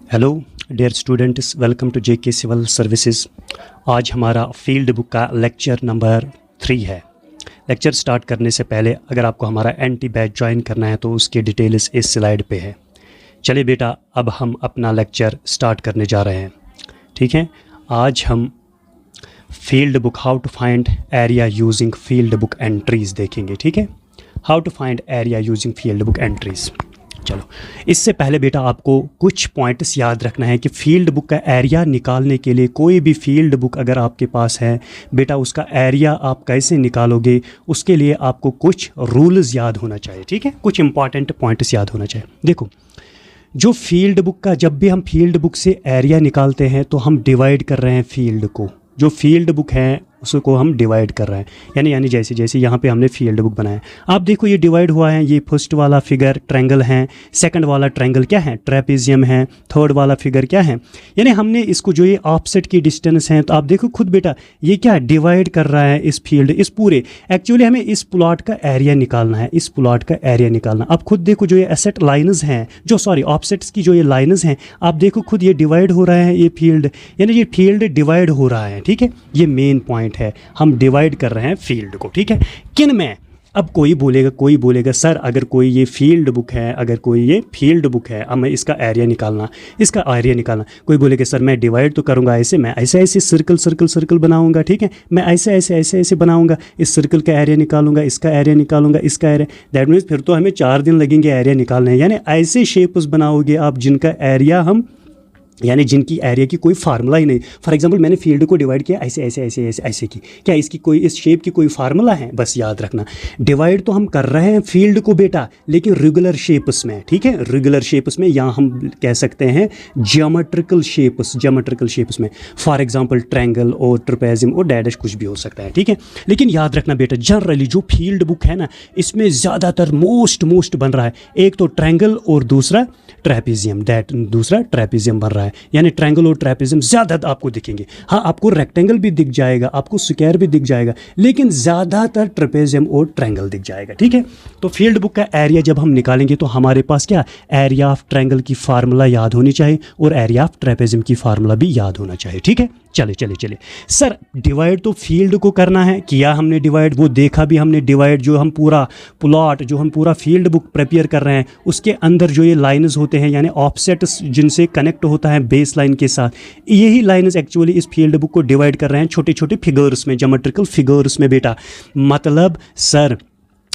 Hello dear students, welcome to JK civil services. आज हमारा field book का lecture number 3 है। लेक्चर स्टार्ट करने से पहले अगर आपको हमारा एंटी बैच ज्वाइन करना है तो उसकी डिटेल्स इस स्लाइड पे है। चलिए बेटा, अब हम अपना लेक्चर स्टार्ट करने जा रहे हैं। ठीक है, आज हम field book how to find area using field book entries देखेंगे। ठीक है, how to find area using field book entries. चलो, इससे पहले बेटा आपको कुछ पॉइंट्स याद रखना है कि फील्ड बुक का एरिया निकालने के लिए कोई भी फील्ड बुक अगर आपके पास है बेटा, उसका एरिया आप कैसे निकालोगे उसके लिए आपको कुछ रूल्स याद होना चाहिए। ठीक है, कुछ इंपॉर्टेंट पॉइंट्स याद होना चाहिए। देखो, जो फील्ड बुक का जब भी हम फील्ड बुक से एरिया निकालते हैं तो हम डिवाइड कर रहे हैं फील्ड को। जो फील्ड बुक है उसको हम डिवाइड कर रहे हैं, यानी जैसे जैसे यहाँ पे हमने फील्ड बुक बनाया, आप देखो ये डिवाइड हुआ है। ये फर्स्ट वाला फिगर ट्रायंगल है, सेकंड वाला ट्रायंगल क्या है, ट्रेपेजियम है, थर्ड वाला फिगर क्या है, यानी हमने इसको जो ये ऑफसेट की डिस्टेंस है, तो आप देखो खुद बेटा ये क्या डिवाइड कर रहा है इस फील्ड, इस पूरे। एक्चुअली हमें इस प्लॉट का एरिया निकालना है, इस प्लॉट का एरिया निकालना। आप खुद देखो जो ये एसेट लाइन्स हैं, जो सॉरी ऑफसेट्स की जो ये लाइन्स हैं, आप देखो खुद ये डिवाइड हो रहा है ये फील्ड, यानी ये फील्ड डिवाइड हो रहा है। ठीक है, ये मेन पॉइंट है, हम डिवाइड कर रहे हैं फील्ड को। ठीक है, किन में? अब कोई बोलेगा सर अगर कोई ये फील्ड बुक है, अगर कोई ये फील्ड बुक है, अब मैं इसका एरिया निकालना, कोई बोलेगा सर मैं डिवाइड तो करूंगा ऐसे, मैं ऐसे ऐसे सर्कल बनाऊंगा। ठीक है, मैं ऐसे ऐसे बनाऊंगा, इस सर्कल का एरिया निकालूंगा, इसका एरिया निकालूंगा, इसका एरिया। दैट मीन्स फिर तो हमें 4 दिन लगेंगे एरिया निकालने। यानी ऐसे शेप्स बनाओगे आप जिनका एरिया हम, यानी जिनकी एरिया की कोई फार्मूला ही नहीं। फॉर एग्जांपल मैंने फील्ड को डिवाइड किया ऐसे ऐसे ऐसे ऐसे ऐसे की, क्या इसकी कोई इस शेप की कोई फार्मूला है? बस याद रखना, डिवाइड तो हम कर रहे हैं फील्ड को बेटा, लेकिन रेगुलर शेप्स में। ठीक है, रेगुलर शेप्स में, यहाँ हम कह सकते हैं ज्योमेट्रिकल शेप्स में। फॉर एग्जाम्पल ट्रायंगल और ट्रेपेजियम और डैश कुछ भी हो सकता है। ठीक है, लेकिन याद रखना बेटा, जनरली जो फील्ड बुक है ना, इसमें ज़्यादातर मोस्ट बन रहा है एक तो ट्रायंगल और दूसरा ट्रेपेजियम, दूसरा ट्रेपेजियम बन रहा है। यानी ट्रायंगल और ट्रेपेजियम ज़्यादा आपको दिखेंगे। हाँ, आपको रेक्टेंगल भी दिख जाएगा, आपको स्क्वायर भी दिख जाएगा, लेकिन ज़्यादातर ट्रेपेजियम और ट्रायंगल दिख जाएगा। ठीक है, तो फील्ड बुक का एरिया जब हम निकालेंगे तो हमारे पास क्या, एरिया ऑफ ट्रायंगल की फार्मूला याद होनी चाहिए और एरिया ऑफ ट्रेपेजियम की फार्मूला भी याद होना चाहिए। ठीक है, चले सर डिवाइड तो फील्ड को करना है, किया हमने डिवाइड, वो देखा भी हमने डिवाइड। जो हम पूरा प्लॉट, जो हम पूरा फील्ड बुक प्रिपेयर कर रहे हैं उसके अंदर जो ये लाइन्स होते हैं, यानी ऑफसेट्स जिनसे कनेक्ट होता है बेस लाइन के साथ, यही लाइन्स एक्चुअली इस फील्ड बुक को डिवाइड कर रहे हैं छोटे छोटे फिगर्स में, ज्योमेट्रिकल फिगर्स में बेटा। मतलब सर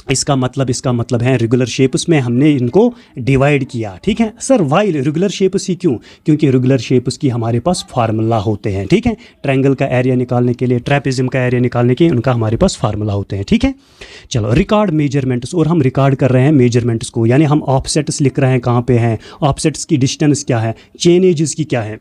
इसका मतलब है रेगुलर शेप्स में हमने इनको डिवाइड किया। ठीक है सर, वाई रेगुलर शेप्स ही क्यों? क्योंकि रेगुलर शेप्स की हमारे पास फार्मूला होते हैं। ठीक है, ट्रायंगल का एरिया निकालने के लिए, ट्रेपेजियम का एरिया निकालने के उनका हमारे पास फार्मूला होते हैं। ठीक है, चलो रिकॉर्ड मेजरमेंट्स, और हम रिकॉर्ड कर रहे हैं मेजरमेंट्स को, यानी हम ऑफसेट्स लिख रहे हैं कहाँ पे हैं, ऑफसेट्स की डिस्टेंस क्या है, चेन एजेस की क्या है,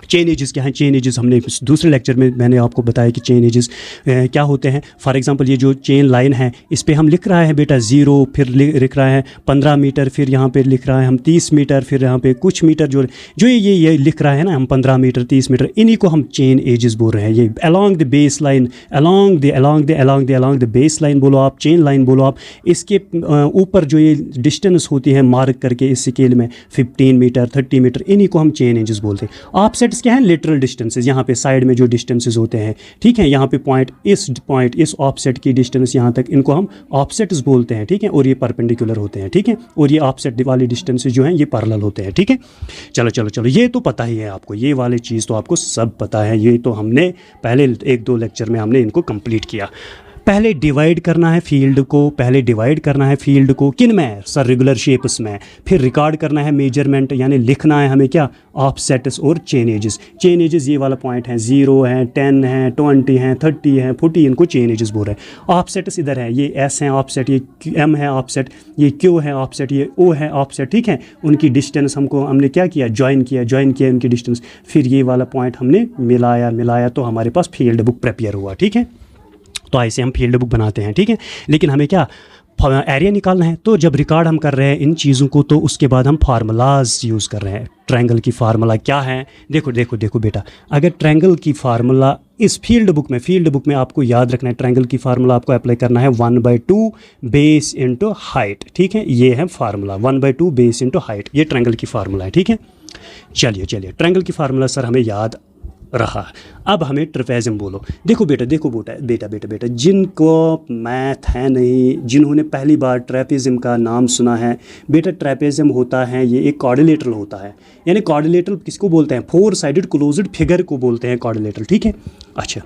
चेन एजेस क्या है। चेन एजेस हमने दूसरे लेक्चर में मैंने आपको बताया कि चेन एजेस क्या होते हैं। फॉर एग्जांपल ये जो चेन लाइन है इस पे हम लिख रहा है बेटा 0, फिर लिख रहा है 15 मीटर, फिर यहाँ पे लिख रहा है हम 30 मीटर, फिर यहाँ पे कुछ मीटर जो ये लिख रहा है ना हम 15 मीटर 30 मीटर, इन्हीं को हम चेन एजेस बोल रहे हैं। ये along the base line, along the base line बोलो आप, चेन लाइन बोलो आप, इसके ऊपर जो ये डिस्टेंस होती है मार्क करके इस स्केल में 15 मीटर 30 मीटर, इन्हीं को हम चेन एजेस बोलते हैं। ऑफसेट क्या है, लिटरल डिस्टेंसेस, यहाँ पे साइड में जो डिस्टेंसेस होते हैं। ठीक है, यहाँ पे पॉइंट इस ऑफसेट की डिस्टेंस यहाँ तक, इनको हम ऑफसेट्स बोलते हैं। ठीक है, और ये परपेंडिकुलर होते हैं। ठीक है, और ये ऑफसेट वाली डिस्टेंसेस जो हैं ये पैरेलल होते हैं। ठीक है, चलो ये तो पता ही है आपको, ये वाली चीज़ तो आपको सब पता है, ये तो हमने पहले 1-2 लेक्चर में हमने इनको कंप्लीट किया। पहले डिवाइड करना है फील्ड को, किन में सर, रेगुलर शेप्स में। फिर रिकॉर्ड करना है मेजरमेंट, यानी लिखना है हमें क्या, ऑफसेट्स और चेन एजेस ये वाला पॉइंट है, 0 है 10 है 20 है 30 है 40, इनको चेन एजेस बोल रहे हैं। ऑफसेट्स इधर है, ये S है ऑफसेट, ये M है ऑफसेट, ये Q है ऑफसेट, ये O है ऑफसेट। ठीक है, उनकी डिस्टेंस हमने क्या किया, ज्वाइन किया उनकी डिस्टेंस, फिर ये वाला पॉइंट हमने मिलाया तो हमारे पास फील्ड बुक प्रिपेयर हुआ। ठीक है, तो ऐसे हम फील्ड बुक बनाते हैं। ठीक है, लेकिन हमें क्या एरिया निकालना है। तो जब रिकॉर्ड हम कर रहे हैं इन चीज़ों को, तो उसके बाद हम फार्मूलाज यूज़ कर रहे हैं। ट्रायंगल की फार्मूला क्या है, देखो देखो देखो बेटा, अगर ट्रायंगल की फार्मूला इस फील्ड बुक में आपको याद रखना है, ट्रायंगल की फार्मूला आपको अप्लाई करना है 1/2 बेस इंटू हाइट। ठीक है, ये है फार्मूला 1/2 बेस इंटू हाइट, ये ट्रायंगल की फार्मूला है। ठीक है, चलिए ट्रायंगल की फार्मूला सर हमें याद रहा। अब हमें ट्रेपेजियम बोलो। देखो बेटा बेटा जिनको मैथ है नहीं, जिन्होंने पहली बार ट्रेपेजियम का नाम सुना है, बेटा ट्रेपेजियम होता है ये एक क्वाड्रिलेटरल होता है। यानी क्वाड्रिलेटरल किसको बोलते हैं, 4 साइडेड क्लोज्ड फिगर को बोलते हैं क्वाड्रिलेटरल। ठीक है, अच्छा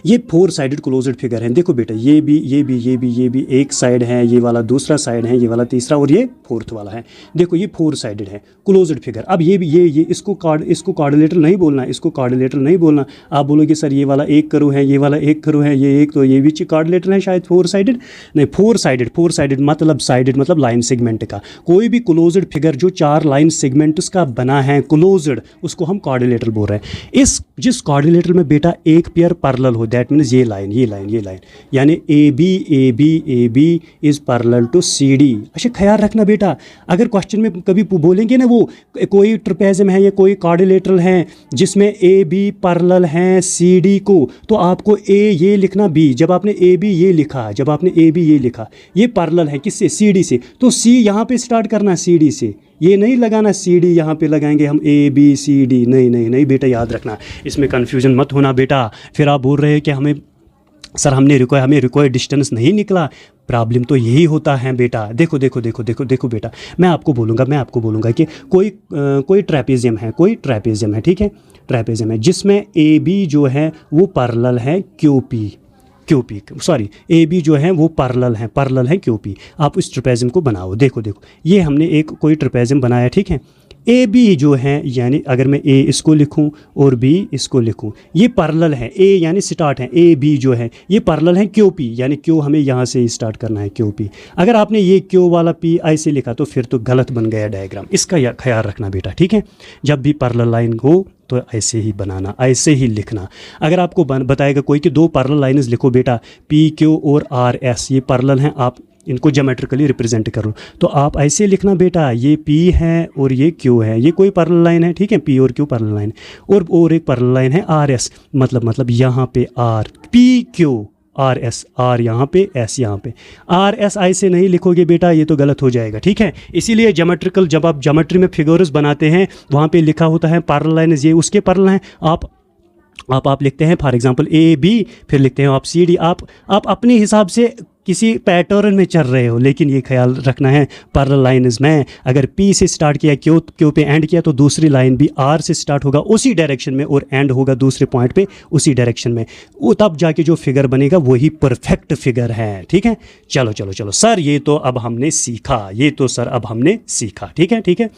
ये 4 साइडेड क्लोज्ड फिगर है। देखो बेटा ये भी एक साइड है, ये वाला दूसरा साइड है, ये वाला तीसरा और ये फोर्थ वाला है। देखो ये 4 साइडेड है क्लोज्ड फिगर। अब ये भी ये इसको क्वाड्रिलेटरल नहीं बोलना, इसको क्वाड्रिलेटरल नहीं बोलना। आप बोलोगे सर ये वाला एक करो है, ये वाला एक करो है, ये एक, तो ये भी क्वाड्रिलेटरल है शायद 4 साइडेड नहीं। 4 साइडेड मतलब लाइन सेगमेंट का कोई भी क्लोज्ड फिगर जो 4 लाइन सेगमेंट्स का बना है क्लोज्ड, उसको हम क्वाड्रिलेटरल बोल रहे हैं। जिस क्वाड्रिलेटरल में बेटा एक पेयर पैरेलल हो, दैट मीन्स ये लाइन यानी A B is parallel to C D. अच्छा ख्याल रखना बेटा, अगर क्वेश्चन में कभी बोलेंगे ना वो कोई ट्रेपेजियम है या कोई क्वाड्रिलेटरल है जिसमें ए बी पैरेलल हैं सी डी को, तो आपको ए ये लिखना बी। जब आपने ए बी ये लिखा, ये पैरेलल है किससे, सी डी से, तो सी यहाँ पे स्टार्ट करना सी डी से, ये नहीं लगाना सी डी यहाँ पे लगाएंगे हम ए बी सी डी, नहीं बेटा याद रखना, इसमें कन्फ्यूजन मत होना बेटा। फिर आप बोल रहे हैं कि हमें रिक्वायर्ड डिस्टेंस नहीं निकला। प्रॉब्लम तो यही होता है बेटा। देखो बेटा, मैं आपको बोलूँगा कि कोई ट्रेपेजियम है, ठीक है, ट्रेपेजियम है जिसमें ए बी जो है वो पैरेलल है ए बी जो है वो पैरेलल है क्यू पी। आप इस ट्रेपेजियम को बनाओ। देखो ये हमने कोई ट्रेपेजियम बनाया, ठीक है। ए बी जो है, यानी अगर मैं ए इसको लिखूं और बी इसको लिखूं, ये पैरेलल है। ए यानी स्टार्ट है, ए बी जो है ये पैरेलल है क्यू पी, यानी क्यू हमें यहाँ से स्टार्ट करना है क्यू पी। अगर आपने ये क्यू वाला पी ऐसे लिखा तो फिर तो गलत बन गया डायग्राम। इसका ख्याल रखना बेटा, ठीक है। जब भी पैरेलल लाइन हो तो ऐसे ही बनाना, ऐसे ही लिखना। अगर आपको बताएगा कोई कि 2 पैरेलल लाइन्स लिखो बेटा, पी क्यू और आर एस, ये पैरेलल हैं, आप इनको ज्योमेट्रिकली रिप्रेजेंट करो, तो आप ऐसे लिखना बेटा, ये P है और ये Q है, ये कोई पैरेलल लाइन है, ठीक है, P और Q पैरेलल लाइन, और एक पैरेलल लाइन है RS, मतलब यहाँ पे R, PQ RS, R यहाँ पे, S यहाँ पे। RS ऐसे नहीं लिखोगे बेटा, ये तो गलत हो जाएगा, ठीक है। इसीलिए ज्योमेट्रिकल, जब आप ज्योमेट्री में फिगर्स बनाते हैं वहाँ पे लिखा होता है पैरेलल लाइन, ये उसके पैरेलल हैं। आप लिखते हैं फॉर एग्जांपल ए बी, फिर लिखते हैं आप सी डी। आप अपने हिसाब से किसी पैटर्न में चल रहे हो, लेकिन ये ख्याल रखना है पैरेलल लाइन्स में अगर पी से स्टार्ट किया, क्यू पे एंड किया, तो दूसरी लाइन भी आर से स्टार्ट होगा उसी डायरेक्शन में और एंड होगा दूसरे पॉइंट पे उसी डायरेक्शन में, वो तब जाके जो फिगर बनेगा वही परफेक्ट फिगर है, ठीक है। चलो सर ये तो अब हमने सीखा, ठीक है।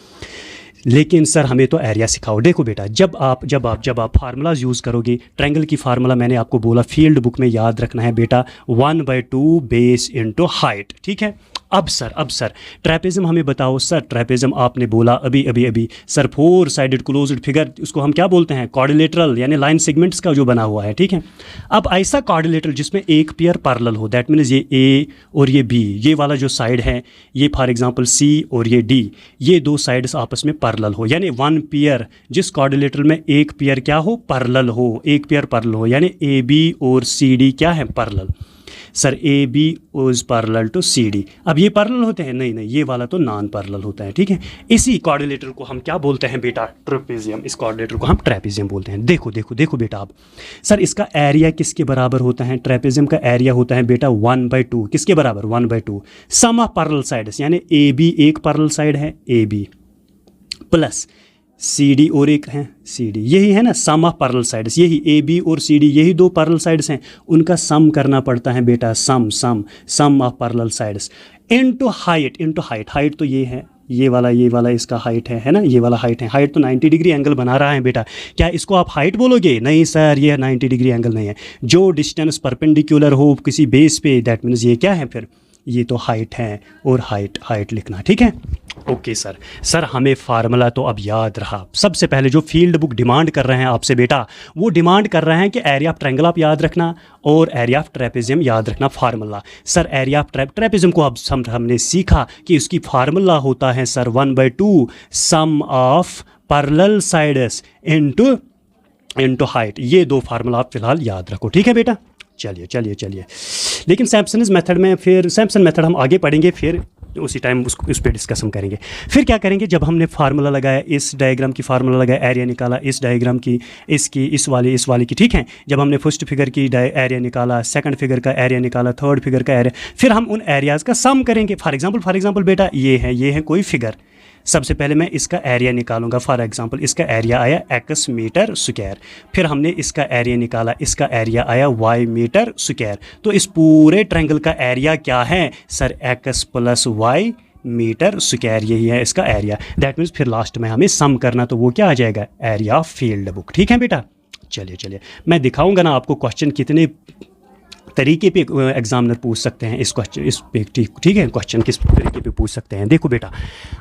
लेकिन सर हमें तो एरिया सिखाओ। देखो बेटा, जब आप फार्मूलाज यूज़ करोगे, ट्रायंगल की फार्मूला मैंने आपको बोला फील्ड बुक में याद रखना है बेटा, 1/2 बेस इंटू हाइट, ठीक है। अब सर ट्रेपेजियम हमें बताओ। सर ट्रेपेजियम आपने बोला अभी सर 4 साइडेड क्लोज्ड फिगर, उसको हम क्या बोलते हैं, क्वाड्रिलेटरल, यानी लाइन सेगमेंट्स का जो बना हुआ है, ठीक है। अब ऐसा क्वाड्रिलेटरल जिसमें एक पेयर पैरेलल हो, दैट मीन्स ये ए और ये बी, ये वाला जो साइड है, ये फॉर एग्जांपल सी और ये डी, ये 2 साइड्स आपस में पैरेलल हो, यानी 1 पेयर, जिस क्वाड्रिलेटरल में एक पेयर क्या हो, पैरेलल हो, एक पेयर पैरेलल हो, यानी ए बी और सी डी क्या है, parallel. Sir A B is parallel to C D. अब ये पैरेलल होते हैं, नहीं, ये वाला तो नॉन पैरेलल होता है, ठीक है। इसी क्वाड्रिलेटरल को हम क्या बोलते हैं बेटा, ट्रेपेजियम। इस क्वाड्रिलेटरल को हम ट्रेपेजियम बोलते हैं। देखो बेटा, अब सर इसका एरिया किसके बराबर होता है, ट्रेपेजियम का एरिया होता है बेटा 1/2, किसके बराबर, 1/2 सम ऑफ पैरेलल साइड्स, यानी ए बी एक पैरेलल साइड है A B, plus C D और एक है सी डी, यही है ना सम ऑफ पैरेलल साइड्स, यही ए बी और सी डी, यही 2 पैरेलल साइड्स हैं, उनका सम करना पड़ता है बेटा, sum of parallel sides into height तो ये है, ये वाला इसका हाइट है ना, ये वाला हाइट है, हाइट तो 90 डिग्री एंगल बना रहा है बेटा। क्या इसको आप हाइट बोलोगे, नहीं सर ये 90 डिग्री एंगल नहीं है। जो डिस्टेंस परपेंडिकुलर हो किसी बेस पे, दैट मीन्स ये क्या है, फिर ये तो हाइट है और हाइट लिखना, ठीक है। ओके सर हमें फार्मूला तो अब याद रहा। सबसे पहले जो फील्ड बुक डिमांड कर रहे हैं आपसे बेटा, वो डिमांड कर रहे हैं कि एरिया ऑफ ट्रायंगल आप याद रखना और एरिया ऑफ ट्रेपेजियम याद रखना formula. Sir area of trapezium को अब हमने सीखा कि उसकी फार्मूला होता है sir 1/2 sum of parallel sides into height. ये दो फार्मूला आप फिलहाल याद रखो, ठीक है बेटा। चलिए लेकिन सैमसन मेथड में, फिर सैमसन मेथड हम आगे पढ़ेंगे, फिर उसी टाइम उसको उस पर डिस्कस हम करेंगे। फिर क्या करेंगे, जब हमने फार्मूला लगाया, इस डायग्राम की फार्मूला लगाया, एरिया निकाला, इस डायग्राम की, इसकी, इस वाली की, ठीक है। जब हमने फर्स्ट फिगर की एरिया निकाला, सेकंड फिगर का एरिया निकाला, थर्ड फिगर का एरिया, फिर हम उन एरियाज़ का सम करेंगे। फॉर एग्जांपल बेटा ये है कोई फिगर। सबसे पहले मैं इसका एरिया निकालूंगा। फॉर एग्जांपल इसका एरिया आया x मीटर स्क्वायर, फिर हमने इसका एरिया निकाला, इसका एरिया आया y मीटर स्क्वायर। तो इस पूरे ट्रायंगल का एरिया क्या है sir, x plus y metre square, यही है इसका एरिया। दैट मीन्स फिर लास्ट में हमें सम करना, तो वो क्या आ जाएगा, एरिया ऑफ फील्ड बुक, ठीक है बेटा। चलिए मैं दिखाऊंगा ना आपको क्वेश्चन कितने तरीके पे एग्जामिनर पूछ सकते हैं इस क्वेश्चन, इस पे ठीक है, क्वेश्चन किस तरीके पे पूछ सकते हैं। देखो बेटा,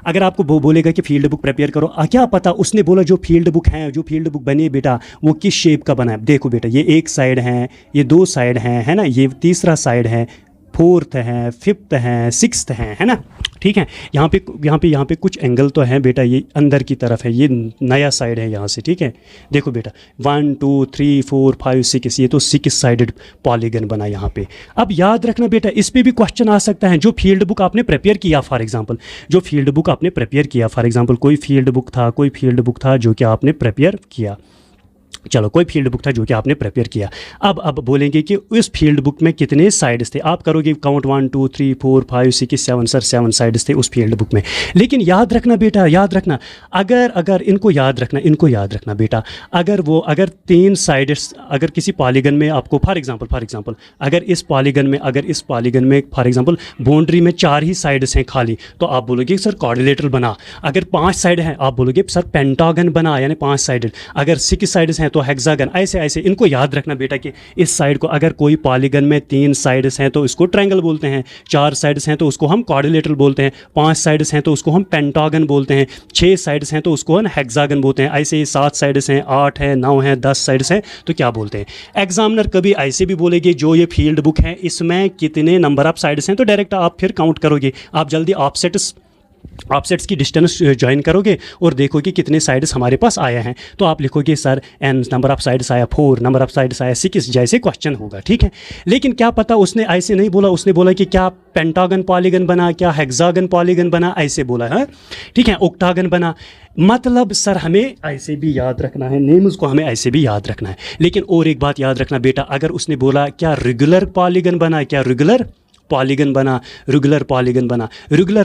अगर आपको वो बोलेगा कि फील्ड बुक प्रिपेयर करो, क्या पता उसने बोला जो फील्ड बुक बनी है बेटा वो किस शेप का बना है। देखो बेटा, ये एक साइड है, ये दो साइड हैं, है ना, ये तीसरा साइड है, फोर्थ है, फिफ्थ है, सिक्स्थ है ना, ठीक है। यहाँ पे कुछ एंगल तो है बेटा, ये अंदर की तरफ है, ये नया साइड है यहाँ से, ठीक है। देखो बेटा 1 2 3 4 5 6, ये तो 6 साइडेड पॉलीगन बना यहाँ पे। अब याद रखना बेटा, इस पे भी क्वेश्चन आ सकता है। जो फील्ड बुक आपने प्रिपेयर किया, फॉर एग्जांपल कोई फील्ड बुक था जो कि आपने प्रिपेयर किया, चलो कोई फील्ड बुक था जो कि आपने प्रिपेयर किया। अब बोलेंगे कि उस फील्ड बुक में कितने साइड्स थे, आप करोगे काउंट 1 2 3 4 5 6 7 सर 7 साइड्स थे उस फील्ड बुक में। लेकिन याद रखना बेटा, अगर इनको याद रखना बेटा, अगर 3 साइड्स, अगर किसी पॉलीगन में आपको फॉर एग्जांपल अगर इस पॉलीगन में फॉर एग्जांपल बाउंड्री में 4 ही साइड्स हैं खाली, तो आप बोलोगे सर क्वाड्रिलेटरल बना। अगर 5 साइड हैं आप बोलोगे सर पेंटागन बना, यानी 5 साइडेड। अगर 6 साइड्स हैं तो हेक्सागन। ऐसे इनको याद रखना बेटा कि इस साइड को, अगर कोई पॉलीगन में 3 साइड्स हैं तो इसको ट्रायंगल बोलते हैं, 4 साइड्स हैं तो उसको हम क्वाड्रिलेटरल बोलते हैं, 5 साइड्स हैं तो उसको हम पेंटागन बोलते हैं, 6 साइड्स हैं तो उसको हम हेक्सागन बोलते हैं। ऐसे ही 7 साइड्स हैं, 8 हैं, 9 हैं, 10 साइड्स हैं तो क्या बोलते हैं। एग्जामिनर कभी ऐसे भी बोलेंगे जो ये फील्ड बुक है इसमें कितने नंबर ऑफ साइड्स हैं, तो डायरेक्ट आप फिर काउंट करोगे। आप जल्दी ऑफसेट्स की डिस्टेंस ज्वाइन करोगे और देखोगे कितने साइड्स हमारे पास आए हैं, तो आप लिखोगे sir n number of sides आया 4, नंबर ऑफ साइड्स आया 6, जैसे क्वेश्चन होगा, ठीक है। लेकिन क्या पता उसने ऐसे नहीं बोला, उसने बोला कि क्या पेंटागन पॉलीगन बना, क्या हेक्सागन पॉलीगन बना, ऐसे बोला है, ठीक है, ऑक्टागन बना। मतलब सर हमें ऐसे भी याद रखना है, नेम्स को हमें ऐसे भी याद रखना है। लेकिन और एक बात याद रखना बेटा, अगर उसने बोला क्या रेगुलर पॉलीगन बना, क्या रेगुलर पॉलीगन बना, रेगुलर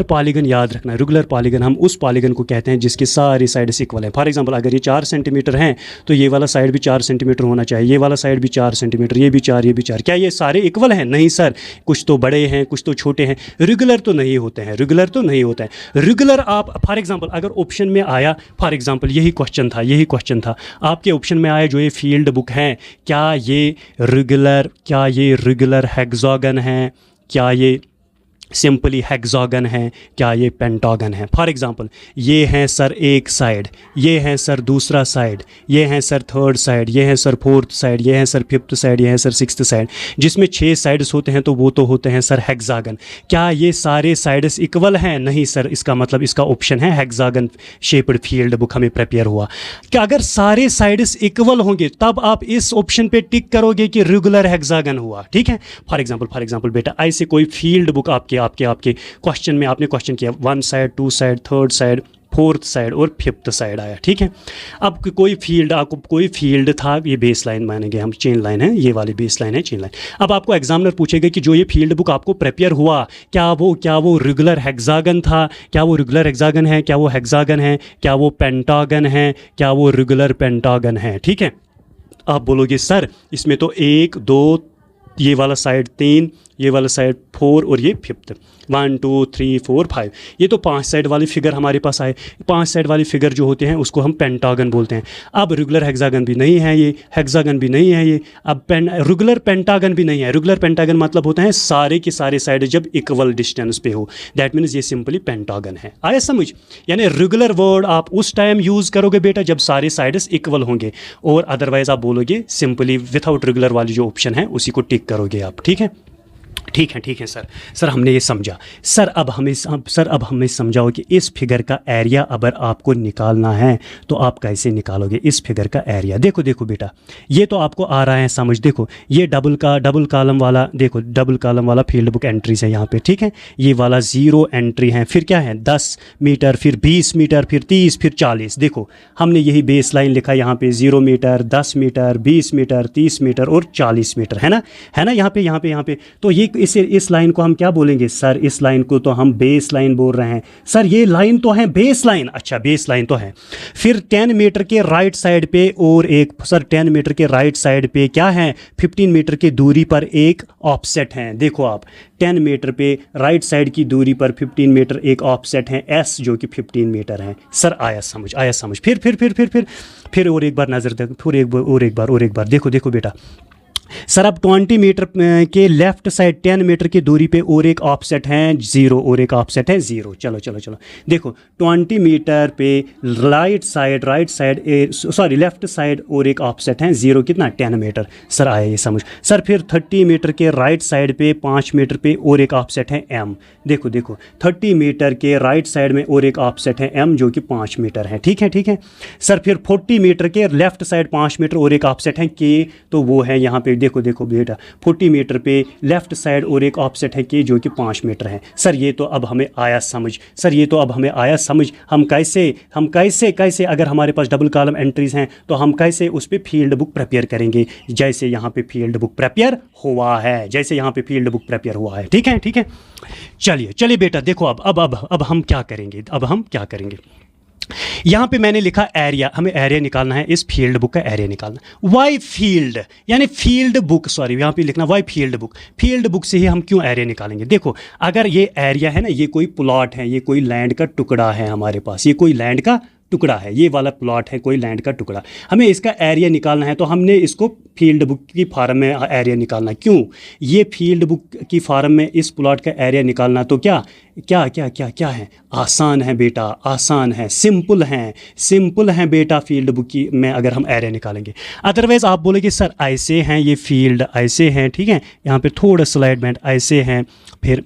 पॉलीगन याद रखना। रेगुलर पॉलीगन हम उस पॉलीगन को कहते हैं जिसकी सारी साइड्स इक्वल है। फॉर एग्जांपल अगर ये 4 सेंटीमीटर हैं तो ये वाला साइड भी 4 सेंटीमीटर होना चाहिए, ये वाला साइड भी 4 सेंटीमीटर, ये भी 4। क्या ये सारे इक्वल हैं? नहीं सर, कुछ तो बड़े हैं, कुछ तो छोटे हैं। रेगुलर तो नहीं होते हैं। रेगुलर आप फॉर एग्जांपल अगर ऑप्शन में आया, फॉर एग्जांपल यही क्वेश्चन था आपके ऑप्शन में आया जो ये फील्ड बुक है, क्या ये रेगुलर हेक्सागन है, क्या ये सिंपली हेक्सागन है, क्या ये पेंटागन है। फॉर एग्जांपल ये हैं सर एक साइड, ये हैं सर दूसरा साइड, ये हैं सर थर्ड साइड, ये हैं सर फोर्थ साइड, ये हैं सर फिफ्थ साइड, ये हैं सर सिक्स्थ साइड, जिसमें 6 साइड्स होते हैं तो वो तो होते हैं सर हेक्सागन। क्या ये सारे साइड्स इक्वल हैं? नहीं सर, इसका मतलब इसका ऑप्शन है हेक्सागन शेप्ड फील्ड बुक हमें प्रिपेयर हुआ। क्या अगर सारे साइड्स इक्वल होंगे तब आप इस ऑप्शन पे टिक करोगे कि रेगुलर हेक्सागन हुआ, ठीक है। फॉर एग्जांपल बेटा ऐसे कोई फील्ड बुक आपके क्वेश्चन में आपने क्वेश्चन किया 1 side, 2 side, 3rd side, 4th side और 5th साइड आया, ठीक है। अब कोई फील्ड था, ये बेस लाइन मानेंगे हम, चेन लाइन है, ये वाली बेस लाइन है, चेन लाइन। अब आपको एग्जामिनर पूछेगा कि जो ये फील्ड बुक आपको प्रिपेयर हुआ क्या वो रेगुलर हेक्सागन था, क्या वो रेगुलर हेक्सागन है, क्या वो हेक्सागन है, क्या वो पेंटागन है, क्या वो रेगुलर पेंटागन है, ठीक है। आप बोलोगे सर इसमें तो 1 2 ये वाला साइड 3, ये वाला साइड 4 और ये 5th, 1 2 3 4 5, ये तो 5 साइड वाली फिगर हमारे पास आए। 5 साइड वाली फिगर जो होते हैं उसको हम पेंटागन बोलते हैं। अब रेगुलर हेक्सागन भी नहीं है ये, हेक्सागन भी नहीं है ये, अब रेगुलर पेंटागन भी नहीं है। रेगुलर पेंटागन मतलब होता है सारे के सारे साइड जब इक्वल डिस्टेंस पे हो, दैट मीन्स ये सिंपली पेंटागन है। आया समझ? यानी रेगुलर वर्ड आप उस टाइम यूज़ करोगे बेटा जब सारे साइड्स इक्वल होंगे, और अदरवाइज आप बोलोगे सिंपली विथआउट रेगुलर वाली जो ऑप्शन है उसी को टिक करोगे आप। ठीक है, ठीक है सर हमने ये समझा। सर अब हमें समझाओ कि इस फिगर का एरिया अगर आपको निकालना है तो आप कैसे निकालोगे इस फिगर का एरिया। देखो बेटा, ये तो आपको आ रहा है समझ। देखो ये डबल कॉलम वाला, देखो डबल कॉलम वाला फील्ड बुक एंट्रीज है यहाँ पे। ठीक है, ये वाला 0 एंट्री है, फिर क्या है 10 मीटर, फिर 20 मीटर, फिर 30, फिर 40। देखो हमने यही बेस लाइन लिखा यहाँ पे 0 मीटर, 10 मीटर, 20 मीटर, 30 मीटर और 40 मीटर, है ना यहाँ पे। तो ये इस लाइन को हम क्या बोलेंगे सर? इस लाइन को तो हम बेस लाइन बोल रहे हैं सर। ये लाइन तो है बेस लाइन, अच्छा बेस लाइन तो है। फिर 10 मीटर के राइट साइड पे और एक, सर 10 मीटर के राइट साइड पे क्या है? 15 मीटर की दूरी पर एक ऑफसेट है। देखो आप 10 मीटर पे राइट साइड की दूरी पर 15 मीटर एक ऑफसेट है एस, जो कि 15 मीटर है। सर आया समझ। फिर और एक बार नजर दे, फिर और एक बार देखो बेटा। सर अब 20 मीटर के लेफ्ट साइड 10 मीटर की दूरी पे और एक ऑफसेट है 0, और एक ऑफसेट है 0। चलो देखो 20 मीटर पे लेफ्ट साइड और एक ऑफसेट है 0, कितना 10 मीटर। सर आया ये समझ। सर फिर 30 मीटर के राइट साइड पे 5 मीटर पे और एक ऑफसेट है m। देखो 30 मीटर के राइट साइड में और एक ऑफसेट है m, जो कि 5 मीटर है। ठीक है। सर फिर 40 मीटर के लेफ्ट साइड 5 मीटर और एक ऑफसेट है k, तो वो है यहाँ पे देखो बेटा 40 मीटर पे लेफ्ट साइड और एक ऑफसेट है के, जो कि 5 मीटर है। सर ये तो अब हमें आया समझ। हम कैसे अगर हमारे पास डबल कॉलम एंट्रीज हैं तो हम कैसे उस पर फील्ड बुक प्रिपेयर करेंगे, जैसे यहाँ पे फील्ड बुक प्रिपेयर हुआ है। ठीक है। चलिए बेटा देखो अब हम क्या करेंगे। यहाँ पे मैंने लिखा एरिया, हमें एरिया निकालना है, इस फील्ड बुक का एरिया निकालना है। वाई फील्ड यानी फील्ड बुक, सॉरी यहाँ पे लिखना वाई फील्ड बुक से ही हम क्यों एरिया निकालेंगे। देखो अगर ये एरिया है ना, ये कोई प्लॉट है, ये कोई लैंड का टुकड़ा है हमारे पास, ये कोई लैंड का टुकड़ा है, ये वाला प्लॉट है कोई लैंड का टुकड़ा, हमें इसका एरिया निकालना है, तो हमने इसको फील्ड बुक की फार्म में एरिया निकालना। क्यों? ये फील्ड बुक की फार्म में इस प्लॉट का एरिया निकालना तो क्या है? आसान है बेटा, आसान है, सिंपल है बेटा। फील्ड बुक की में अगर हम एरिया निकालेंगे, अदरवाइज आप बोलेंगे सर ऐसे हैं ये फील्ड, ऐसे हैं। ठीक है, यहाँ पे थोड़ा स्लाइडमेंट ऐसे हैं, फिर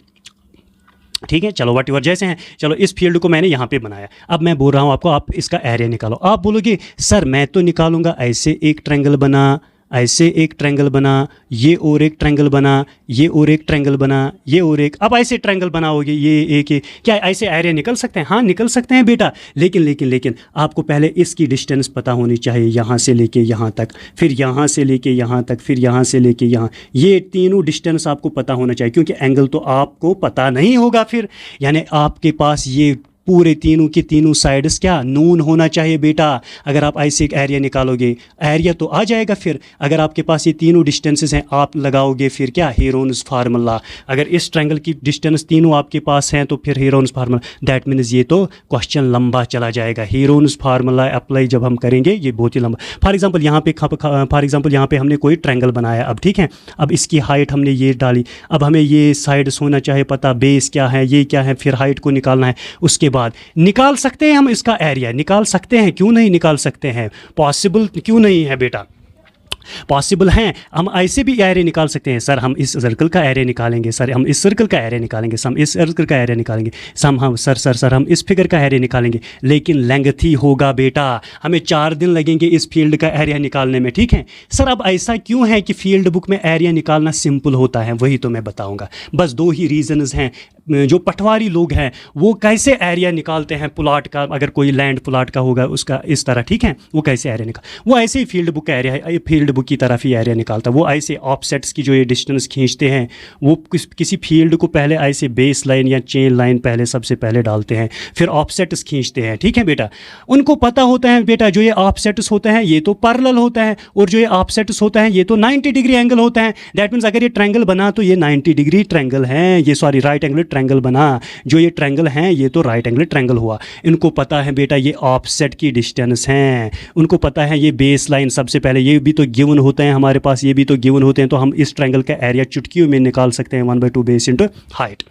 ठीक है, चलो वट एवर जैसे हैं। चलो इस फील्ड को मैंने यहाँ पे बनाया, अब मैं बोल रहा हूँ आपको आप इसका एरिया निकालो। आप बोलोगे सर मैं तो निकालूंगा ऐसे एक ट्रायंगल बना, ऐसे एक ट्रायंगल बना, ये और एक ट्रायंगल बना, ये और एक ट्रायंगल बना, ये और एक, अब ऐसे ट्रायंगल बनाओगे ये एक, क्या ऐसे एरिया निकल सकते हैं? हाँ निकल सकते हैं बेटा, लेकिन आपको पहले इसकी डिस्टेंस पता होनी चाहिए, यहाँ से लेके यहाँ तक, फिर यहाँ से लेके यहाँ तक, फिर यहाँ से लेके यहाँ, ये तीनों डिस्टेंस आपको पता होना चाहिए, क्योंकि एंगल तो आपको पता नहीं होगा फिर, यानी आपके पास ये पूरे तीनों की तीनों साइड्स क्या नून होना चाहिए बेटा। अगर आप ऐसे एक एरिया निकालोगे, एरिया तो आ जाएगा। फिर अगर आपके पास ये तीनों डिस्टेंसेस हैं, आप लगाओगे फिर क्या हेरोन्स फार्मूला। अगर इस ट्रायंगल की डिस्टेंस तीनों आपके पास हैं तो फिर हेरोन्स फार्मूला, दैट मीन्स ये तो क्वेश्चन लंबा चला जाएगा। हेरोन्स फार्मूला अप्लाई जब हम करेंगे ये बहुत ही लंबा। फॉर एग्जाम्पल यहाँ पे हमने कोई ट्रायंगल बनाया, अब ठीक है, अब इसकी हाइट हमने ये डाली, अब हमें ये साइड्स होना चाहिए पता, बेस क्या है, ये क्या है, फिर हाइट को निकालना है। उसके बाद निकाल सकते हैं हम इसका एरिया, निकाल सकते हैं, क्यों नहीं निकाल सकते हैं, पॉसिबल क्यों नहीं है बेटा, पॉसिबल हैं। हम ऐसे भी एरिया निकाल सकते हैं, सर हम इस सर्कल का एरिया निकालेंगे, सर हम इस सर्कल का एरिया निकालेंगे, सर हम इस सर्कल का एरिया निकालेंगे, सर हम इस फिगर का एरिया निकालेंगे, लेकिन लेंथी होगा बेटा, हमें 4 दिन लगेंगे इस फील्ड का एरिया निकालने में। ठीक है सर, अब ऐसा क्यों है कि फील्ड बुक में एरिया निकालना सिंपल होता है, वही तो मैं बताऊंगा। बस 2 ही रीजंस हैं, जो पटवारी लोग हैं वो कैसे एरिया निकालते हैं प्लाट का, अगर कोई लैंड प्लाट का होगा उसका इस तरह, ठीक है, वो कैसे एरिया वो ऐसे ही फील्ड बुक का एरिया है, फील्ड बुक की तरफ ही एरिया निकालता है। वो ऐसे ऑफसेट्स की जो ये डिस्टेंस खींचते हैं, वो किसी फील्ड को पहले ऐसे बेस लाइन या चेन लाइन पहले सबसे पहले डालते हैं, फिर ऑफसेट्स खींचते हैं, ठीक है बेटा। उनको पता होता है बेटा जो ये ऑफसेट्स होते हैं ये तो पैरेलल होता है, और जो ये ऑफसेट्स होता है ये तो 90 डिग्री एंगल होता है। दैट मीन्स अगर ये ट्रायंगल बना तो ये 90 डिग्री ट्रायंगल है, ये सॉरी राइट एंगल ट्रायंगल बना, जो ये ट्रायंगल है ये तो राइट एंगल ट्रायंगल हुआ। इनको पता है बेटा ये ऑफसेट की डिस्टेंस हैं, उनको पता है ये बेस लाइन सबसे पहले, ये भी तो गिवन होते हैं हमारे पास, ये भी तो गिवन होते हैं, तो हम इस ट्रायंगल का एरिया चुटकियों में निकाल सकते हैं 1/2 बेस इंटू हाइट।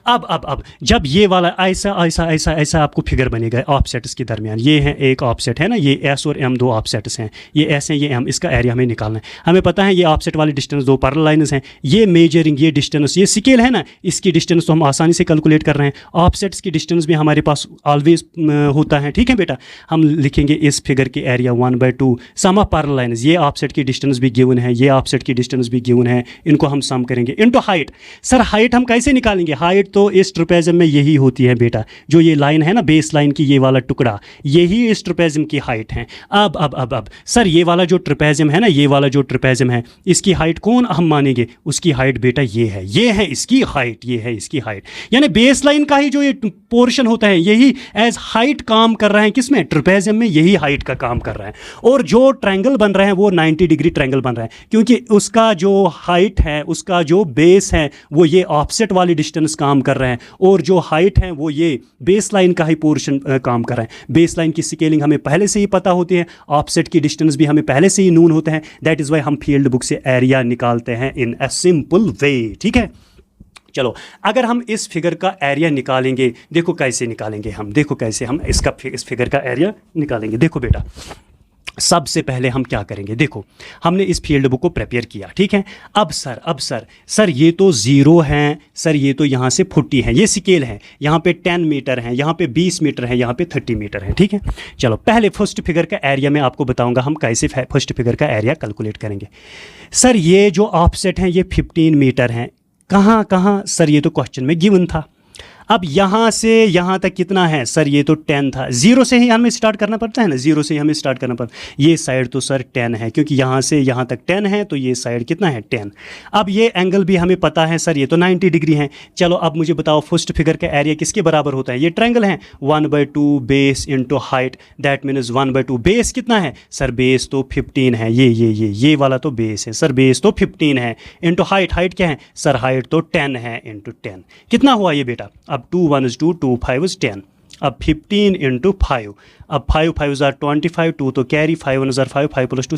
अब जब ये वाला ऐसा ऐसा ऐसा ऐसा आपको फिगर बनेगा ऑफसेट्स के दरमियान, ये है एक ऑफसेट है ना, ये एस और एम दो ऑफसेट्स हैं, ये एस है ये एम, इसका एरिया हमें निकालना है। हमें पता है ये ऑफसेट वाली डिस्टेंस दो पैरेलल लाइन्स हैं, ये मेजरिंग ये डिस्टेंस ये स्केल है ना, इसकी डिस्टेंस तो हम आसानी से कैलकुलेट कर रहे हैं। ऑफसेट्स की डिस्टेंस भी हमारे पास ऑलवेज होता है, ठीक है बेटा। हम लिखेंगे इस फिगर के area 1/2 sum of parallel lines, ये ऑफसेट की डिस्टेंस भी गिवन है, ये ऑफसेट की डिस्टेंस भी गिवन है, इनको हम सम करेंगे इनटू हाइट। सर हाइट हम कैसे निकालेंगे? हाइट तो इस ट्रेपेज़म में यही होती है बेटा, जो ये लाइन है ना बेस लाइन की, ये वाला टुकड़ा, यही इस ट्रेपेज़म की हाइट है। अब सर ये वाला जो ट्रेपेज़म है ना, ये वाला जो ट्रेपेज़म है, इसकी हाइट कौन हम मानेंगे? उसकी हाइट बेटा ये है इसकी हाइट, ये है इसकी हाइट। यानी बेस लाइन का ही जो ये पोर्शन होता है यही एज हाइट काम कर रहा है, किसमें? ट्रेपेज़म में यही हाइट का काम कर रहा है। और जो ट्रायंगल बन रहा है वो 90 डिग्री ट्रायंगल बन रहा है, क्योंकि उसका जो हाइट है, उसका जो बेस है वो ये ऑफसेट वाली डिस्टेंस काम कर रहे हैं, और जो हाइट है वो ये बेस लाइन का ही पोर्शन काम कर रहा है। बेस लाइन की स्केलिंग हमें पहले से ही पता होती है, ऑफसेट की डिस्टेंस भी हमें पहले से ही नून होते हैं। दैट इज़ वाई हम फील्ड बुक से एरिया निकालते हैं इन अ सिंपल वे, ठीक है। चलो अगर हम इस फिगर का एरिया निकालेंगे, देखो कैसे निकालेंगे हम, देखो कैसे हम इस फिगर का एरिया निकालेंगे। देखो बेटा सबसे पहले हम क्या करेंगे, देखो हमने इस फील्ड बुक को प्रिपेयर किया, ठीक है। अब सर ये तो 0 हैं, सर ये तो यहाँ से 40 हैं, ये स्केल है, यहाँ पे 10 मीटर है, यहाँ पे 20 मीटर है, यहाँ पे 30 मीटर है, ठीक है। चलो पहले फर्स्ट फिगर का एरिया मैं आपको बताऊंगा हम कैसे फर्स्ट फिगर का एरिया कैलकुलेट करेंगे। सर ये जो ऑफसेट हैं ये 15 मीटर हैं, कहाँ सर ये तो क्वेश्चन में गिवन था। अब यहाँ से यहाँ तक कितना है? सर ये तो 10 था, 0 से ही हमें स्टार्ट करना पड़ता है ना, 0 से ही हमें स्टार्ट करना पड़ता है। ये साइड तो सर 10 है, क्योंकि यहाँ से यहाँ तक 10 है, तो ये साइड कितना है? 10। अब ये एंगल भी हमें पता है सर, ये तो 90 डिग्री है। चलो अब मुझे बताओ फर्स्ट फिगर का एरिया किसके बराबर होता है? ये ट्रायंगल है, 1/2 base into height, that means 1/2 base कितना है? सर बेस तो 15 है, ये वाला तो बेस है, सर बेस तो 15 है, इंटू हाइट क्या है? सर हाइट तो 10 है, इंटू 10 कितना हुआ ये बेटा? अब 2 1 is 2, 2 5 is 10, अब 15 इंटू 5, अब 5 5 ज़ार 25, 2 तो कैरी, 5 1 ज़ार 5, 5 + 2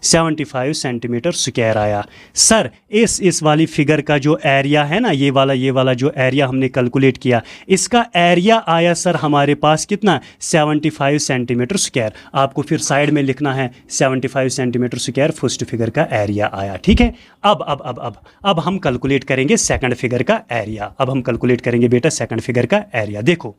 75 सेंटीमीटर स्क्वायर आया। सर इस वाली फिगर का जो एरिया है ना, ये वाला जो एरिया हमने कैलकुलेट किया, इसका एरिया आया सर हमारे पास कितना? 75 सेंटीमीटर स्क्वायर। आपको फिर साइड में लिखना है 75 सेंटीमीटर स्क्वायर फर्स्ट फिगर का एरिया आया, ठीक है। अब हम कैलकुलेट करेंगे सेकंड फिगर का एरिया। अब हम कैलकुलेट करेंगे बेटा सेकंड फिगर का एरिया। देखो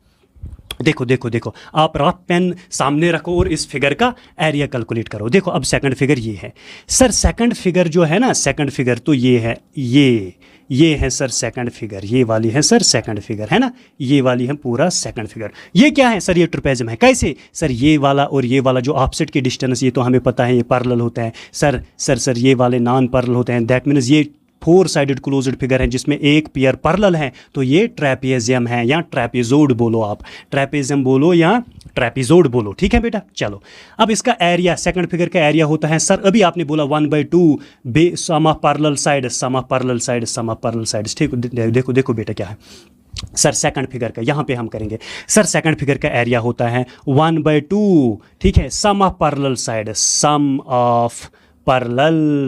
आप रफ पेन सामने रखो और इस फिगर का एरिया कैलकुलेट करो। देखो अब सेकंड फिगर ये है सर, सेकंड फिगर जो है ना, सेकंड फिगर तो ये है, ये है सर सेकंड फिगर, ये वाली है सर सेकंड फिगर, है ना, ये वाली है पूरा सेकंड फिगर। ये क्या है सर? ये ट्रेपेज़म है। कैसे? सर ये वाला और ये वाला जो ऑफसेट की डिस्टेंस, ये तो हमें पता है ये पैरेलल होता है। सर ये वाले नॉन पैरेलल होते हैं, दैट मीन्स ये 4 साइडेड क्लोज्ड फिगर है जिसमें एक पेयर पैरेलल है, तो ये ट्रेपेजियम है, या ट्रेपेजोड बोलो, आप ट्रेपेजियम बोलो या ट्रेपेजोड बोलो, ठीक है बेटा। चलो अब इसका एरिया, सेकंड फिगर का एरिया होता है सर, अभी आपने बोला 1/2 सम ऑफ पैरेलल साइड्स, ठीक। देखो बेटा क्या है सर साइड फिगर का, यहाँ पे हम करेंगे सर सेकंड फिगर का एरिया होता है 1/2, ठीक है, sum of parallel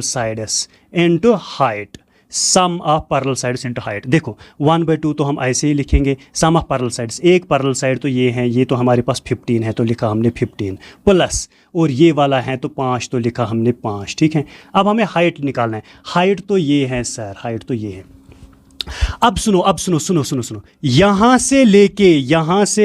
sides into height, sum of parallel sides into height. देखो 1/2 तो हम ऐसे ही लिखेंगे, सम ऑफ पैरेलल साइड्स, एक पैरेलल साइड तो ये है, ये तो हमारे पास 15 है, तो लिखा हमने 15 प्लस, और ये वाला है तो 5, तो लिखा हमने 5, ठीक है। अब हमें हाइट निकालना है, हाइट तो ये है सर, हाइट तो ये है। अब सुनो, यहाँ से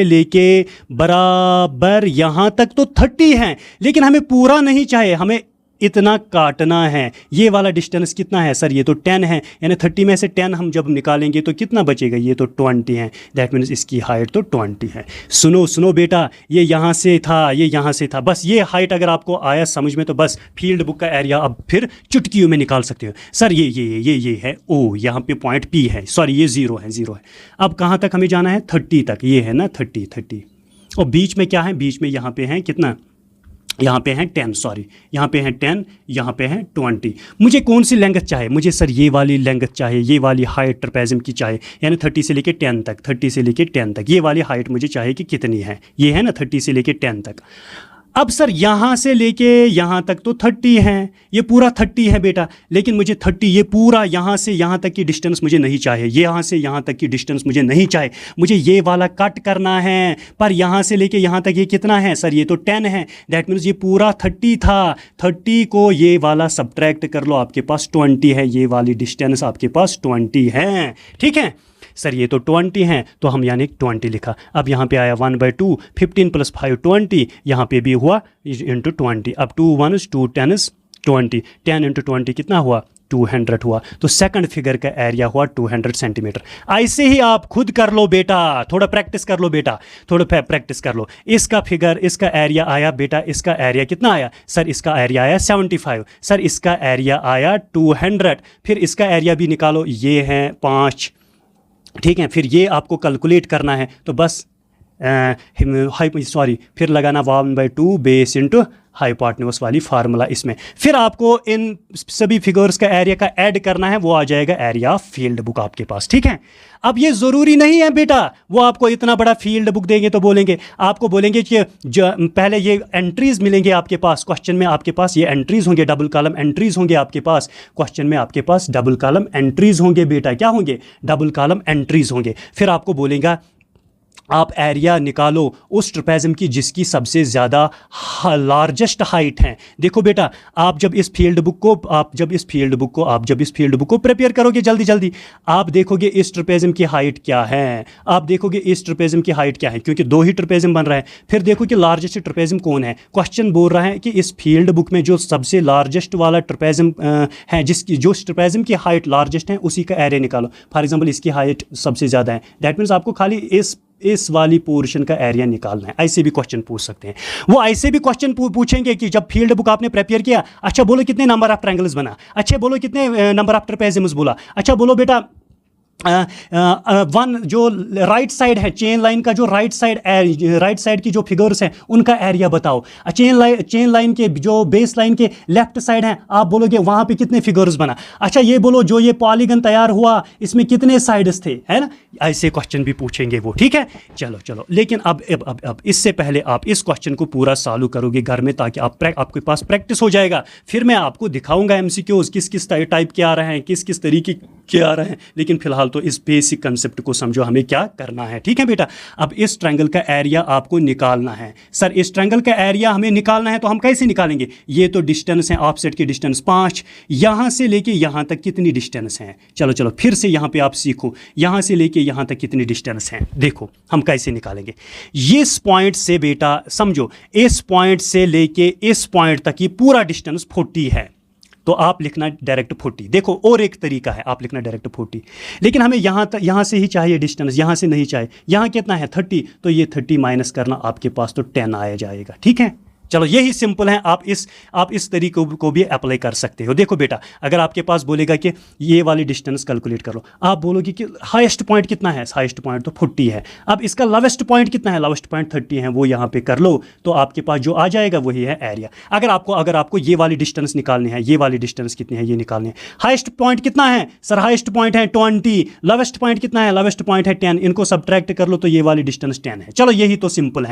लेके बराबर यहाँ तक तो 30 है, लेकिन हमें पूरा नहीं चाहिए, हमें इतना काटना है। ये वाला डिस्टेंस कितना है सर? ये तो 10 है, यानी 30 में से 10 हम जब निकालेंगे तो कितना बचेगा? ये तो 20 है, दैट मीन्स इसकी हाइट तो 20 है। सुनो सुनो बेटा, ये यहाँ से था, ये यहाँ से था, बस ये हाइट अगर आपको आया समझ में तो बस फील्ड बुक का एरिया अब फिर चुटकियों में निकाल सकते हो। सर ये है ओ, यहाँ पे पॉइंट पी है, सॉरी ये 0 है, 0 है। अब कहाँ तक हमें जाना है? 30 तक, ये है ना 30। और बीच में क्या है? बीच में यहाँ पे है कितना? यहाँ पे है 10, सॉरी यहाँ पे है 10, यहाँ पे है 20। मुझे कौन सी लेंथ चाहिए? मुझे सर ये वाली लेंथ चाहिए, ये वाली हाइट ट्रेपेजियम की चाहिए, यानी 30 से लेके 10 तक, 30 से लेके 10 तक ये वाली हाइट मुझे चाहिए कि कितनी है? ये है ना 30 से लेके 10 तक। अब सर यहाँ से लेके यहाँ तक तो 30 है, ये पूरा 30 है बेटा, लेकिन मुझे 30 ये पूरा यहाँ से यहाँ तक की डिस्टेंस मुझे नहीं चाहिए, ये यहाँ से यहाँ तक की डिस्टेंस मुझे नहीं चाहिए, मुझे ये वाला कट करना है। पर यहाँ से लेके यहाँ तक ये कितना है सर? ये तो 10 है, दैट मीन्स ये पूरा 30 था। 30 को ये वाला सब्ट्रैक्ट कर लो, आपके पास 20 है, ये वाली डिस्टेंस आपके पास 20 है। ठीक है सर, ये तो 20 हैं, तो हम यानी 20 लिखा। अब यहाँ पे आया 1/2, 15 + 5 20, यहाँ पे भी हुआ इंटू 20। अब 2 1 2 10 20, 10 × 20 कितना हुआ? 200 हुआ। तो सेकंड फिगर का एरिया हुआ 200 सेंटीमीटर। ऐसे ही आप खुद कर लो बेटा, थोड़ा प्रैक्टिस कर लो बेटा, थोड़ा प्रैक्टिस कर लो। इसका फिगर, इसका एरिया आया बेटा, इसका एरिया कितना आया सर? इसका एरिया आया 75, सर इसका एरिया आया 200। फिर इसका एरिया भी निकालो, ये है 5, ठीक है। फिर ये आपको कैलकुलेट करना है, तो बस फिर लगाना 1/2 बेस इंटू हाइपोटेन्यूज वाली फार्मूला इसमें। फिर आपको इन सभी फिगर्स का एरिया का ऐड करना है, वो आ जाएगा एरिया ऑफ फील्ड बुक आपके पास। ठीक है, अब ये ज़रूरी नहीं है बेटा वो आपको इतना बड़ा फील्ड बुक देंगे तो बोलेंगे, आपको बोलेंगे कि पहले ये एंट्रीज मिलेंगे आपके पास, क्वेश्चन में आपके पास ये एंट्रीज होंगे, डबल कॉलम एंट्रीज होंगे आपके पास, क्वेश्चन में आपके पास डबल कॉलम एंट्रीज होंगे बेटा। क्या होंगे? डबल कॉलम एंट्रीज होंगे। फिर आपको बोलेगा आप एरिया निकालो उस ट्रेपेजियम की जिसकी सबसे ज़्यादा लार्जेस्ट हाइट है। देखो बेटा, आप जब इस फील्ड बुक को प्रिपेयर करोगे जल्दी जल्दी, आप देखोगे इस ट्रेपेजियम की हाइट क्या है, आप देखोगे इस ट्रेपेजियम की हाइट क्या है, क्योंकि 2 ही ट्रेपेजियम बन रहा है। फिर देखो कि लार्जेस्ट ट्रेपेजियम कौन है। क्वेश्चन बोल रहा है कि इस फील्ड बुक में जो सबसे लार्जेस्ट वाला ट्रेपेजियम है, जिसकी जो ट्रेपेजियम की हाइट लार्जेस्ट है, उसी का एरिया निकालो। फॉर एग्जाम्पल इसकी हाइट सबसे ज़्यादा है, दैट मीन्स आपको खाली इस वाली पोर्शन का एरिया निकालना है। ऐसे भी क्वेश्चन पूछ सकते हैं। वो ऐसे भी क्वेश्चन पूछेंगे कि जब फील्ड बुक आपने प्रिपेयर किया, अच्छा बोलो कितने नंबर ऑफ ट्रायंगल्स बना, अच्छा बोलो कितने नंबर ऑफ ट्रेपेजियम्स बोला, अच्छा बोलो बेटा वन जो राइट साइड है, चेन लाइन का जो राइट साइड की जो फिगर्स हैं उनका एरिया बताओ। चेन लाइन के जो बेस लाइन के लेफ्ट साइड हैं, आप बोलोगे वहाँ पे कितने फिगर्स बना। अच्छा ये बोलो जो ये पॉलीगन तैयार हुआ इसमें कितने साइड्स थे, है ना। ऐसे क्वेश्चन भी पूछेंगे वो। ठीक है, चलो लेकिन अब इससे पहले आप इस क्वेश्चन को पूरा सॉल्व करोगे घर में, ताकि आपके पास प्रैक्टिस हो जाएगा। फिर मैं आपको दिखाऊंगा MCQs किस टाइप के आ रहे हैं, किस तरीके के आ रहे हैं, लेकिन फिलहाल तो इस बेसिक कंसेप्ट को समझो हमें क्या करना है। ठीक है बेटा, अब इस ट्रायंगल का एरिया आपको निकालना है। सर इस ट्रायंगल का एरिया हमें निकालना है तो हम कैसे निकालेंगे? ये तो डिस्टेंस है, ऑफसेट की डिस्टेंस 5, यहाँ से लेके यहाँ तक कितनी डिस्टेंस है? चलो फिर से यहाँ पे आप सीखो, यहाँ से लेके यहाँ तक कितनी डिस्टेंस है। देखो हम कैसे निकालेंगे। इस पॉइंट से बेटा समझो, इस पॉइंट से लेके इस पॉइंट तक की पूरा डिस्टेंस 40 है, तो आप लिखना डायरेक्ट 40। देखो और एक तरीका है, आप लिखना डायरेक्ट 40, लेकिन हमें यहाँ से ही चाहिए डिस्टेंस, यहाँ से नहीं चाहिए। यहाँ कितना है 30, तो ये 30 माइनस करना, आपके पास तो 10 आया जाएगा। ठीक है, चलो यही सिंपल है। आप इस तरीके को भी अप्लाई कर सकते हो। देखो बेटा, अगर आपके पास बोलेगा कि ये वाली डिस्टेंस कैलकुलेट कर लो, आप बोलोगे कि हाईएस्ट पॉइंट कितना है, हाईएस्ट पॉइंट तो 40 है। अब इसका लोवेस्ट पॉइंट कितना है, लोवेस्ट पॉइंट 30 है, वो यहाँ पे कर लो, तो आपके पास जो आ जाएगा वही है एरिया। अगर आपको ये वाली डिस्टेंस निकालनी है, ये वाली डिस्टेंस कितनी है ये निकालनी है। हाईएस्ट पॉइंट कितना है सर? हाईएस्ट पॉइंट है 20, लोवेस्ट पॉइंट कितना है? लोवेस्ट पॉइंट है 10, इनको सब्ट्रैक्ट कर लो तो ये वाली डिस्टेंस 10 है। चलो यही तो सिंपल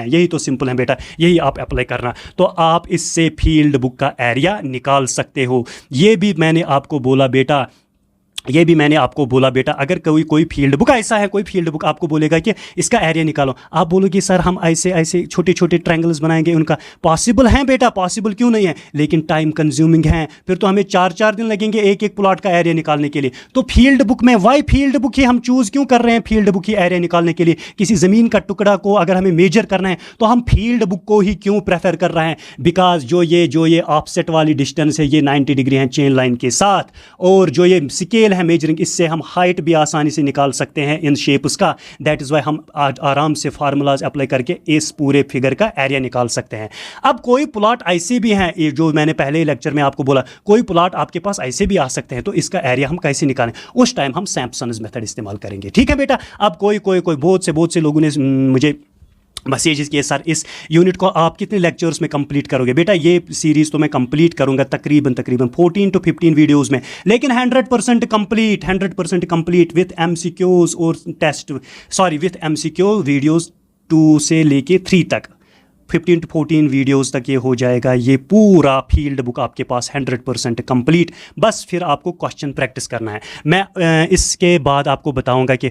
है बेटा, यही आप अप्लाई करना, तो आप इससे फील्ड बुक का एरिया निकाल सकते हो। ये भी मैंने आपको बोला बेटा, ये भी मैंने आपको बोला बेटा, अगर कोई फील्ड बुक ऐसा है, कोई फील्ड बुक आपको बोलेगा कि इसका एरिया निकालो, आप बोलोगे सर हम ऐसे ऐसे छोटे छोटे ट्रायंगल्स बनाएंगे, उनका पॉसिबल है बेटा, पॉसिबल क्यों नहीं है, लेकिन टाइम कंज्यूमिंग है, फिर तो हमें 4-4 दिन लगेंगे एक एक प्लॉट का एरिया निकालने के लिए। तो फील्ड बुक में, वाई फील्ड बुक ही हम चूज़ क्यों कर रहे हैं, फील्ड बुक ही एरिया निकालने के लिए। किसी ज़मीन का टुकड़ा को अगर हमें मेजर करना है तो हम फील्ड बुक को ही क्यों प्रेफर कर रहे हैं, बिकॉज जो ये ऑफसेट वाली डिस्टेंस है ये 90 डिग्री है चेन लाइन के साथ, और जो ये स्केल है मेजरिंग, इससे हम हाइट भी आसानी से निकाल सकते हैं इन शेप्स का। दैट इज़ वाई हम आराम से फार्मूलाज अप्लाई करके इस पूरे फिगर का एरिया निकाल सकते हैं। अब कोई प्लॉट ऐसे भी हैं, ये जो मैंने पहले लेक्चर में आपको बोला, कोई प्लॉट आपके पास ऐसे भी आ सकते हैं, तो इसका एरिया हम कैसे निकालें, उस टाइम हम सैम्पसन्स मेथड इस्तेमाल करेंगे। ठीक है बेटा। अब कोई बहुत से लोगों ने मुझे मैसेजेस किए सर इस यूनिट को आप कितने लेक्चर्स में कंप्लीट करोगे। बेटा ये सीरीज़ तो मैं कंप्लीट करूंगा तकरीबन 14 to 15 वीडियोस में, लेकिन 100% कंप्लीट विथ MCQs और टेस्ट, विथ MCQ वीडियोस 2 से लेके 3 तक, 15 to 14 वीडियोस तक ये हो जाएगा। ये पूरा फील्ड बुक आपके पास 100% कंप्लीट, बस फिर आपको क्वेश्चन प्रैक्टिस करना है। मैं इसके बाद आपको बताऊंगा कि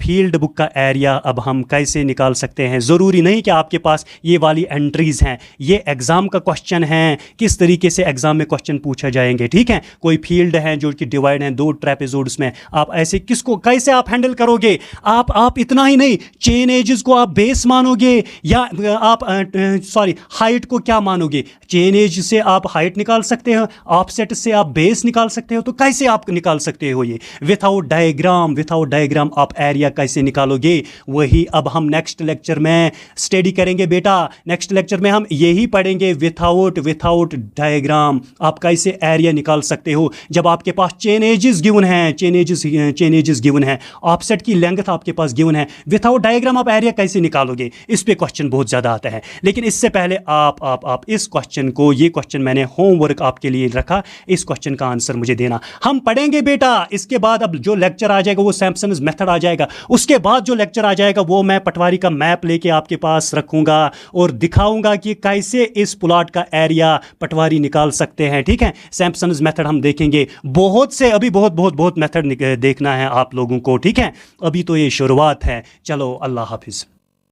फील्ड बुक का एरिया अब हम कैसे निकाल सकते हैं। ज़रूरी नहीं कि आपके पास ये वाली एंट्रीज़ हैं, ये एग्ज़ाम का क्वेश्चन है, किस तरीके से एग्ज़ाम में क्वेश्चन पूछा जाएंगे। ठीक है, कोई फील्ड है जो कि डिवाइड हैं 2 ट्रेपेजोइड्स में, आप ऐसे किसको कैसे आप हैंडल करोगे। आप इतना ही नहीं, चेन एजेस को आप बेस मानोगे या आप हाइट को क्या मानोगे। चेन एज से आप हाइट निकाल सकते हो, ऑफसेट से आप बेस निकाल सकते हो, तो कैसे आप निकाल सकते हो ये विथआउट डायग्राम आप एरिया कैसे निकालोगे, वही अब हम नेक्स्ट लेक्चर में स्टडी करेंगे बेटा। नेक्स्ट लेक्चर में हम यही पढ़ेंगे, विथआउट डायग्राम आप कैसे एरिया निकाल सकते हो जब आपके पास चेन एजेस गिवन है, चेन एजेस गिवन है, ऑफसेट की लेंथ आपके पास गिवन है, विथआउट डायग्राम आप एरिया कैसे निकालोगे। इस पे क्वेश्चन बहुत ज़्यादा आता है, लेकिन इससे पहले आप इस क्वेश्चन को, ये क्वेश्चन मैंने होमवर्क आपके लिए रखा, इस क्वेश्चन का आंसर मुझे देना। हम पढ़ेंगे बेटा, इसके बाद अब जो लेक्चर आ जाएगा वो सैम्पसन्स मेथड आ जाएगा, उसके बाद जो लेक्चर आ जाएगा वो मैं पटवारी का मैप लेके आपके पास रखूंगा और दिखाऊंगा कि कैसे इस प्लॉट का एरिया पटवारी निकाल सकते हैं। ठीक है, सैम्पसन्स मेथड हम देखेंगे, बहुत से अभी बहुत मेथड देखना है आप लोगों को। ठीक है, अभी तो ये शुरुआत है। चलो, अल्लाह हाफिज़।